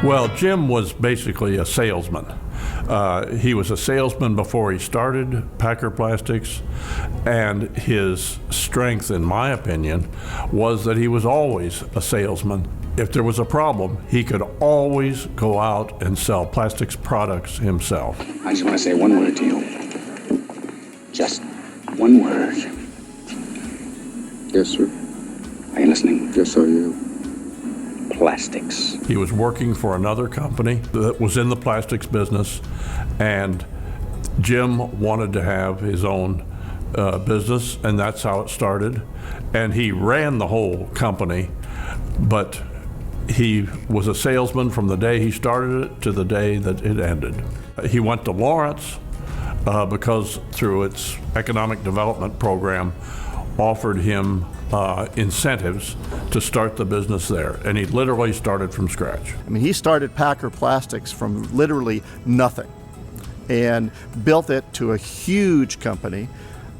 Well, Jim was basically a salesman. He was a salesman before he started Packer Plastics, and his strength, in my opinion, was that he was always a salesman. If there was a problem, he could always go out and sell plastics products himself. I just want to say one word to you. Just one word. Yes, sir. Are you listening? Yes, I am. Plastics. He was working for another company that was in the plastics business, and Jim wanted to have his own business, and that's how it started. And he ran the whole company, but he was a salesman from the day he started it to the day that it ended. He went to Lawrence because through its economic development program offered him incentives to start the business there, and he literally started from scratch. I mean, he started Packer Plastics from literally nothing and built it to a huge company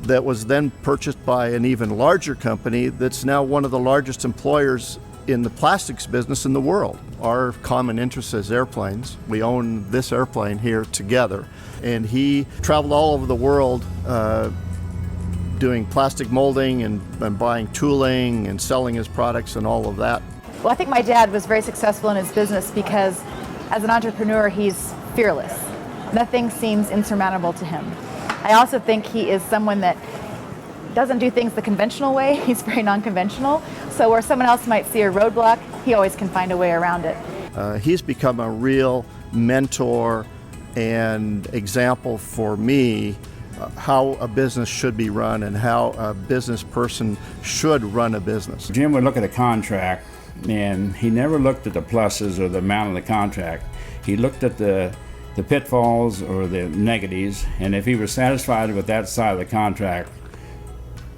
that was then purchased by an even larger company that's now one of the largest employers in the plastics business in the world. Our common interest is airplanes. We own this airplane here together, and he traveled all over the world doing plastic molding and buying tooling and selling his products and all of that. Well, I think my dad was very successful in his business because as an entrepreneur, he's fearless. Nothing seems insurmountable to him. I also think he is someone that doesn't do things the conventional way. He's very non-conventional. So where someone else might see a roadblock, he always can find a way around it. He's become a real mentor and example for me how a business should be run and how a business person should run a business. Jim would look at a contract, and he never looked at the pluses or the amount of the contract. He looked at the pitfalls or the negatives, and if he was satisfied with that side of the contract,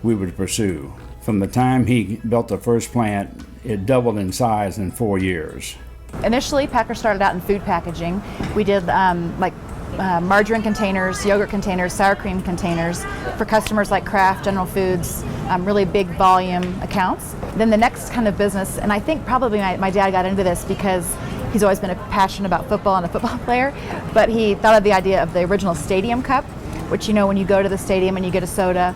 we would pursue. From the time he built the first plant, it doubled in size in 4 years. Initially, Packer started out in food packaging. We did margarine containers, yogurt containers, sour cream containers for customers like Kraft, General Foods, really big volume accounts. Then the next kind of business, and I think probably my dad got into this because he's always been passionate about football and a football player, but he thought of the idea of the original stadium cup, which, you know, when you go to the stadium and you get a soda,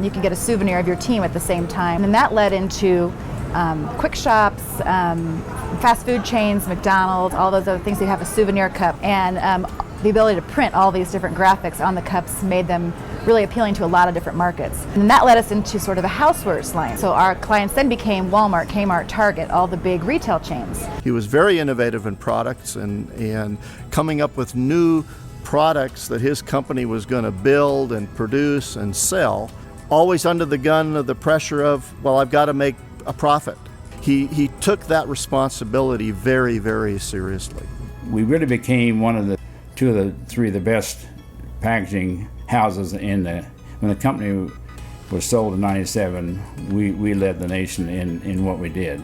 you can get a souvenir of your team at the same time. And that led into quick shops, fast food chains, McDonald's, all those other things. They have a souvenir cup, and the ability to print all these different graphics on the cups made them really appealing to a lot of different markets. And that led us into sort of a housewares line. So our clients then became Walmart, Kmart, Target, all the big retail chains. He was very innovative in products and coming up with new products that his company was going to build and produce and sell, always under the gun of the pressure of, well, I've got to make a profit. He took that responsibility very, very seriously. We really became one of the two of the three of the best packaging houses when the company was sold in '97. We led the nation in what we did,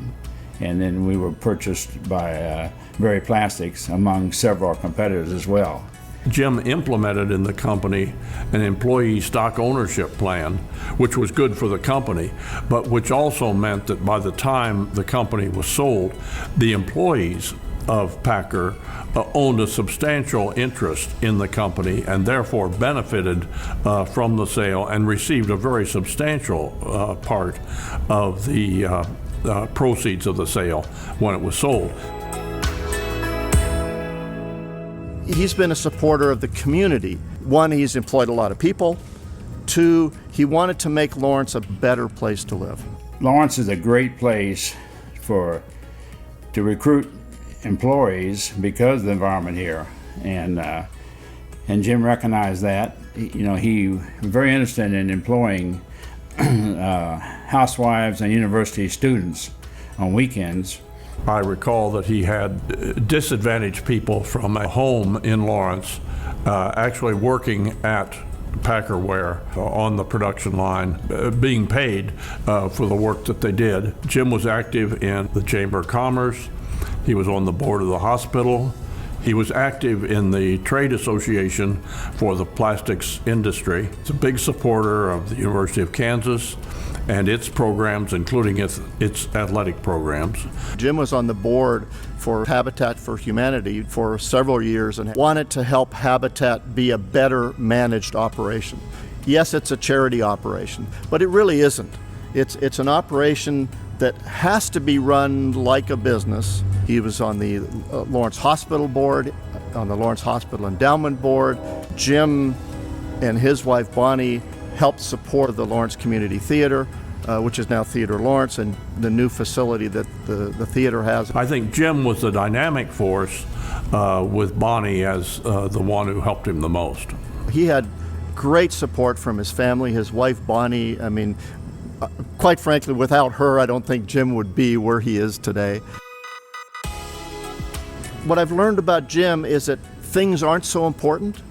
and then we were purchased by Berry Plastics among several competitors as well. Jim implemented in the company an employee stock ownership plan, which was good for the company, but which also meant that by the time the company was sold, the employees of Packer owned a substantial interest in the company and therefore benefited from the sale and received a very substantial part of the proceeds of the sale when it was sold. He's been a supporter of the community. One, he's employed a lot of people. Two, he wanted to make Lawrence a better place to live. Lawrence is a great place to recruit employees because of the environment here, and Jim recognized that. He was very interested in employing housewives and university students on weekends. I recall that he had disadvantaged people from a home in Lawrence actually working at Packerware on the production line, being paid for the work that they did. Jim was active in the Chamber of Commerce. He was on the board of the hospital. He was active in the trade association for the plastics industry. He's a big supporter of the University of Kansas and its programs, including its athletic programs. Jim was on the board for Habitat for Humanity for several years and wanted to help Habitat be a better managed operation. Yes, it's a charity operation, but it really isn't. It's an operation that has to be run like a business. He was on the Lawrence Hospital Board, on the Lawrence Hospital Endowment Board. Jim and his wife Bonnie helped support the Lawrence Community Theater, which is now Theater Lawrence, and the new facility that the theater has. I think Jim was the dynamic force with Bonnie as the one who helped him the most. He had great support from his family, his wife Bonnie. I mean, quite frankly, without her, I don't think Jim would be where he is today. What I've learned about Jim is that things aren't so important.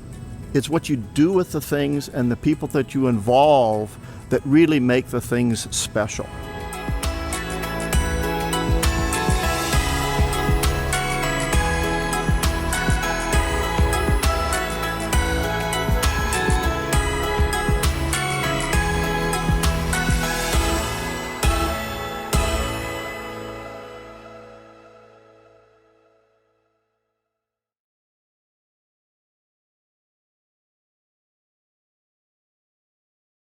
It's what you do with the things and the people that you involve that really make the things special.